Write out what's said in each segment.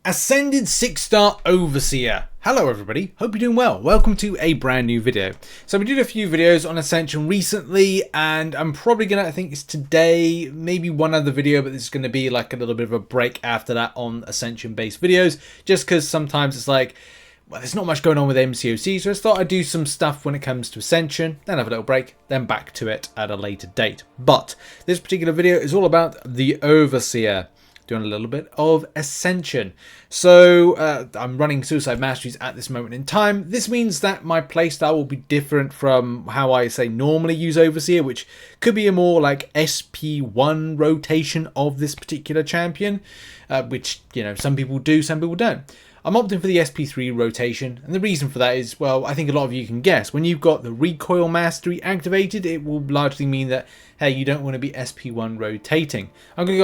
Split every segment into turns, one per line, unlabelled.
Ascended 6-star Overseer. Hello everybody, hope you're doing well. Welcome to a brand new video. So we did a few videos on Ascension recently, and I'm probably gonna, I think it's today, maybe one other video, but this is gonna be like a little bit of a break after that on Ascension based videos, just because sometimes it's like, well, there's not much going on with MCOC, so I thought I'd do some stuff when it comes to Ascension, then have a little break, then back to it at a later date. But this particular video is all about the Overseer. Doing a little bit of Ascension. So I'm running Suicide Masteries at this moment in time. This means that my playstyle will be different from how I say normally use Overseer, which could be a more like SP1 rotation of this particular champion, which, you know, some people do, some people don't. I'm opting for the SP3 rotation, and the reason for that is, well, I think a lot of you can guess. When you've got the recoil mastery activated, it will largely mean that, hey, you don't want to be SP1 rotating. I'm gonna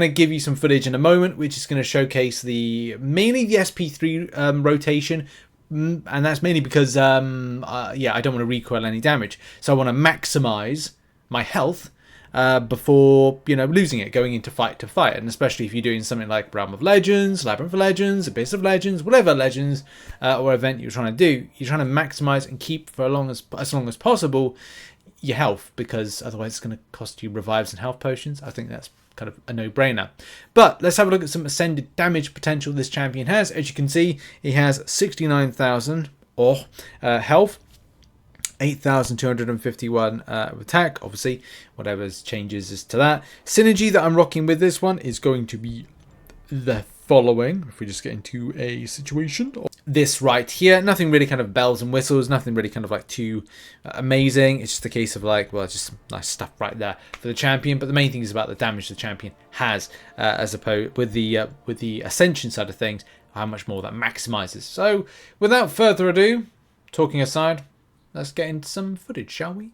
give you some footage in a moment, which is going to showcase mainly the SP3 rotation, and that's mainly because, I don't want to recoil any damage, so I want to maximize my health before, you know, losing it, going into fight to fight. And especially if you're doing something like Realm of Legends, Labyrinth of Legends, Abyss of Legends, whatever Legends or event you're trying to do, you're trying to maximize and keep for as long as possible your health, because otherwise it's going to cost you revives and health potions. I think that's kind of a no-brainer. But let's have a look at some ascended damage potential this champion has. As you can see, he has 69,000 health, 8,251 attack. Obviously, whatever changes is to that. Synergy that I'm rocking with this one is going to be the following. If we just get into a situation, this right here, nothing really kind of bells and whistles, nothing really kind of like too amazing. It's just a case of like, well, just some nice stuff right there for the champion. But the main thing is about the damage the champion has, as opposed with the Ascension side of things, how much more that maximizes. So without further ado, talking aside, let's get into some footage, shall we?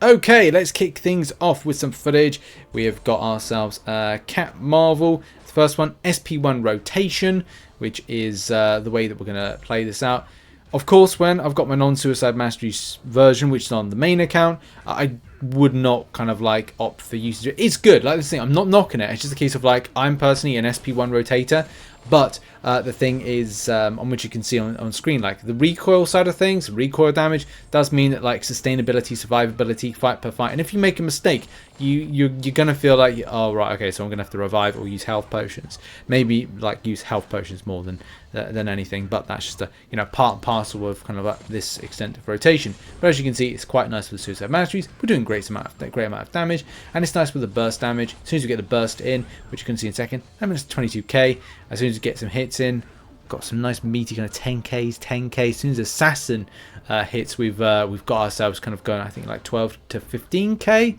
Okay, let's kick things off with some footage. We have got ourselves Cat Marvel. The first one, SP1 rotation, which is the way that we're going to play this out. Of course, when I've got my non-Suicide Masteries version, which is on the main account, I would not kind of like opt for usage. It's good, like this thing, I'm not knocking it. It's just a case of like, I'm personally an SP1 rotator. But the thing is, on which you can see on screen, like the recoil side of things, recoil damage does mean that like sustainability, survivability, fight per fight. And if you make a mistake, you're gonna feel like, oh right, okay, so I'm gonna have to revive or use health potions. Maybe like use health potions more than anything. But that's just a, you know, part and parcel of kind of this extent of rotation. But as you can see, it's quite nice with the Suicide Masteries. We're doing great amount of damage, and it's nice with the burst damage. As soon as we get the burst in, which you can see in a second, that means 22k. As soon as we get some hits in, got some nice meaty kind of 10k. As soon as Assassin hits, we've got ourselves kind of going, I think, like 12 to 15k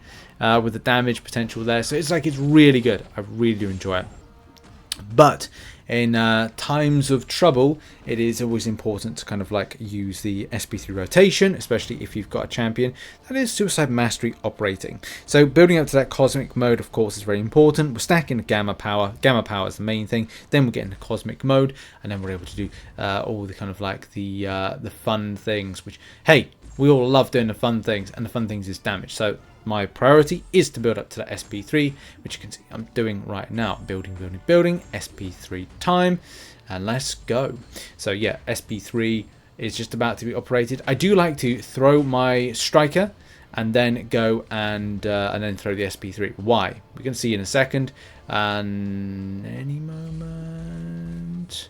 with the damage potential there. So it's like, it's really good. I really do enjoy it. But in times of trouble, it is always important to kind of like use the SP3 rotation, especially if you've got a champion that is Suicide Mastery operating. So building up to that cosmic mode, of course, is very important. We're stacking the gamma power. Gamma power is the main thing. Then we get into cosmic mode, and then we're able to do all the kind of like the fun things, which, hey, we all love doing the fun things, and the fun things is damage. So my priority is to build up to that SP3, which you can see I'm doing right now. Building, SP3 time, and let's go. So yeah, SP3 is just about to be operated. I do like to throw my striker and then go and then throw the SP3. Why? We're going to see in a second, and any moment.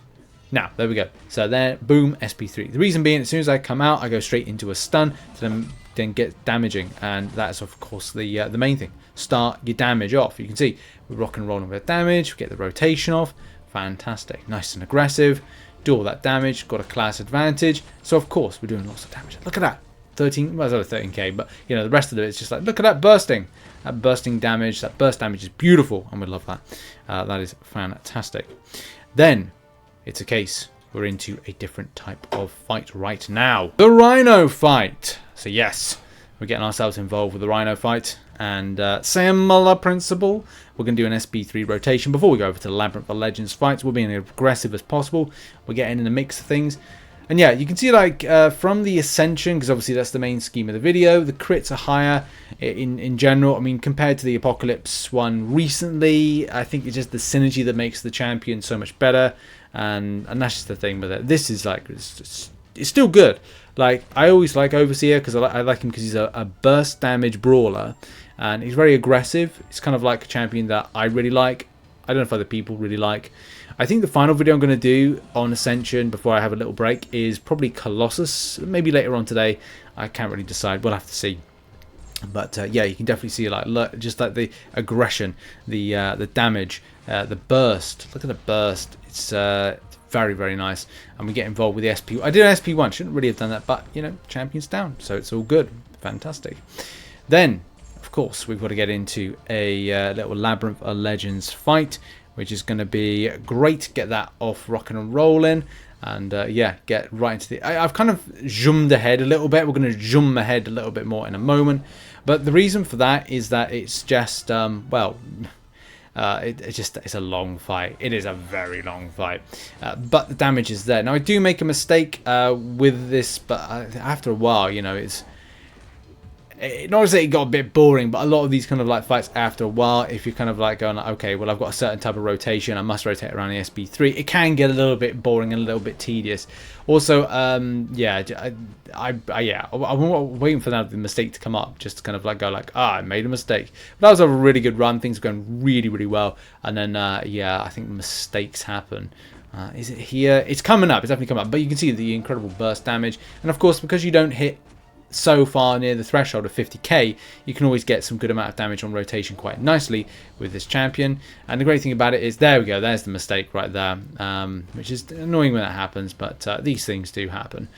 Now, there we go. So there, boom, SP3. The reason being, as soon as I come out, I go straight into a stun to then get damaging, and that's of course the main thing. Start your damage off. You can see we're rock and rolling with damage. We get the rotation off. Fantastic, nice and aggressive. Do all that damage. Got a class advantage. So of course we're doing lots of damage. Look at that, 13. Well, it's over 13k, but you know the rest of it is just like, look at that bursting. That bursting damage. That burst damage is beautiful, and we love that. That is fantastic. Then it's a case we're into a different type of fight right now. The Rhino fight. So yes, we're getting ourselves involved with the Rhino fight, and similar principle. We're going to do an SP3 rotation before we go over to the Labyrinth of Legends fights. We're being as aggressive as possible. We're getting in the mix of things. And yeah, you can see like from the Ascension, because obviously that's the main scheme of the video, the crits are higher in general. I mean, compared to the Apocalypse one recently, I think it's just the synergy that makes the champion so much better. And that's just the thing with it. This is like, it's still good. Like, I always like Overseer because I like him because he's a burst damage brawler. And he's very aggressive. It's kind of like a champion that I really like. I don't know if other people really like. I think the final video I'm going to do on Ascension before I have a little break is probably Colossus. Maybe later on today. I can't really decide. We'll have to see. But yeah, you can definitely see like just like the aggression, the damage, the burst. Look at the burst. It's very, very nice. And we get involved with the SP. I did an SP1. Shouldn't really have done that. But, you know, champion's down. So it's all good. Fantastic. Then, of course, we've got to get into a little Labyrinth of Legends fight, which is going to be great. Get that off rocking and rolling. And yeah, get right into the... I've kind of zoomed ahead a little bit. We're going to zoom ahead a little bit more in a moment. But the reason for that is that it's just, well... it's a long fight. It is a very long fight, but the damage is there. Now I do make a mistake with this, but after a while, you know, not to say it got a bit boring, but a lot of these kind of like fights after a while, if you're kind of like going, okay, well, I've got a certain type of rotation, I must rotate around the SB3, it can get a little bit boring and a little bit tedious. Also, yeah, I'm waiting for the mistake to come up, just to kind of like go like, I made a mistake. But that was a really good run, things are going really, really well. And then, yeah, I think mistakes happen. Is it here? It's coming up, it's definitely coming up, but you can see the incredible burst damage. And of course, because you don't hit so far near the threshold of 50k, you can always get some good amount of damage on rotation quite nicely with this champion. And the great thing about it is, there we go, there's the mistake right there, which is annoying when that happens, but these things do happen.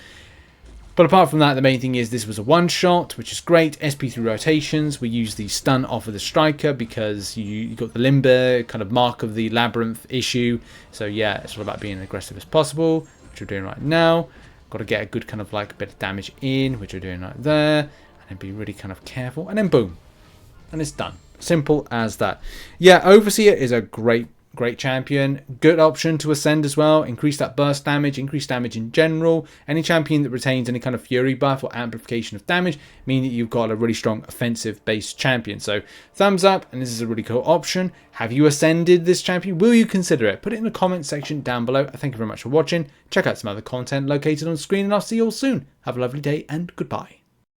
But apart from that, the main thing is this was a one-shot, which is great. SP3 rotations, we use the stun off of the striker because you got the limber kind of mark of the Labyrinth issue. So yeah, it's all about being aggressive as possible, which we're doing right now. Got to get a good kind of like a bit of damage in, which we're doing right there, and then be really kind of careful, and then boom, and it's done. Simple as that. Yeah, Overseer is a great champion. Good option to ascend as well. Increase that burst damage, increase damage in general. Any champion that retains any kind of fury buff or amplification of damage mean that you've got a really strong offensive based champion. So thumbs up, and this is a really cool option. Have you ascended this champion? Will you consider it? Put it in the comment section down below. Thank you very much for watching. Check out some other content located on screen, and I'll see you all soon. Have a lovely day and goodbye.